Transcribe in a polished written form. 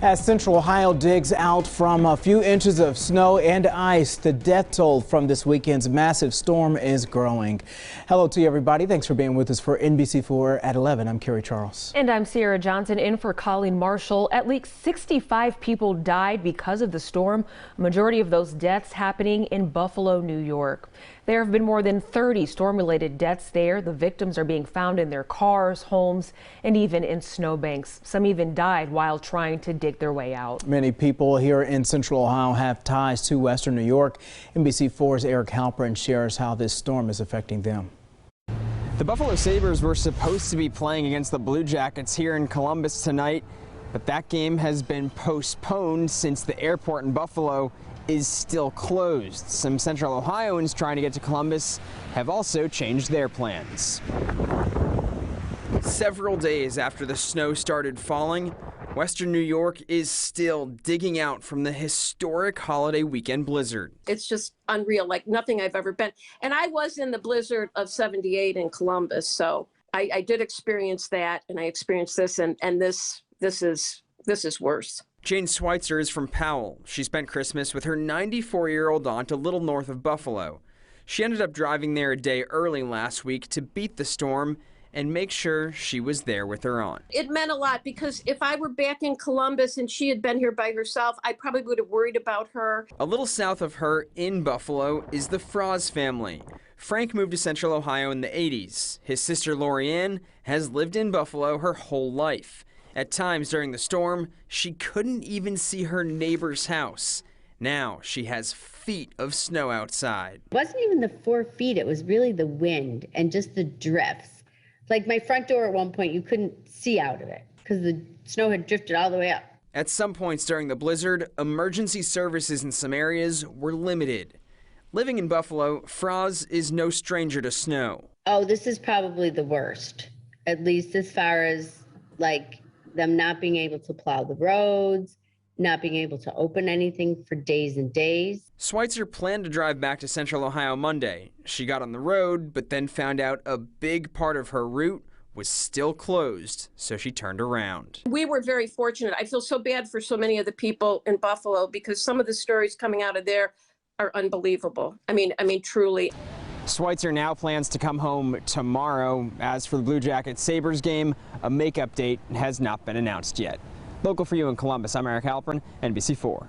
As Central Ohio digs out from a few inches of snow and ice, the death toll from this weekend's massive storm is growing. Hello to you, everybody. Thanks for being with us for NBC4 at 11. I'm Carrie Charles. And I'm Sierra Johnson in for Colleen Marshall. At least 65 people died because of the storm. A majority of those deaths happening in Buffalo, New York. There have been more than 30 storm-related deaths there. The victims are being found in their cars, homes, and even in snowbanks. Some even died while trying to dig their way out. Many people here in Central Ohio have ties to Western New York. NBC4's Eric Halperin shares how this storm is affecting them. The Buffalo Sabres were supposed to be playing against the Blue Jackets here in Columbus tonight, but that game has been postponed since the airport in Buffalo is still closed. Some Central Ohioans trying to get to Columbus have also changed their plans. Several days after the snow started falling, Western New York is still digging out from the historic holiday weekend blizzard. It's just unreal, like nothing I've ever been. And I was in the blizzard of '78 in Columbus, so I did experience that, and I experienced this, and this is worse. Jane Schweitzer is from Powell. She spent Christmas with her 94-year-old aunt a little north of Buffalo. She ended up driving there a day early last week to beat the storm and make sure she was there with her aunt. It meant a lot because if I were back in Columbus and she had been here by herself, I probably would have worried about her. A little south of her in Buffalo is the Froz family. Frank moved to Central Ohio in the 80s. His sister Lorianne has lived in Buffalo her whole life. At times during the storm, she couldn't even see her neighbor's house. Now she has feet of snow outside. It wasn't even the 4 feet, it was really the wind and just the drifts. Like my front door at one point, you couldn't see out of it because the snow had drifted all the way up. At some points during the blizzard, emergency services in some areas were limited. Living in Buffalo, Froz is no stranger to snow. Oh, this is probably the worst, at least as far as like them not being able to plow the roads, not being able to open anything for days and days. Schweitzer planned to drive back to Central Ohio Monday. She got on the road, but then found out a big part of her route was still closed, so she turned around. We were very fortunate. I feel so bad for so many of the people in Buffalo because some of the stories coming out of there are unbelievable. I mean, truly. Schweitzer now plans to come home tomorrow. As for the Blue Jackets Sabres game, a makeup date has not been announced yet. Local for you in Columbus, I'm Eric Halperin, NBC4.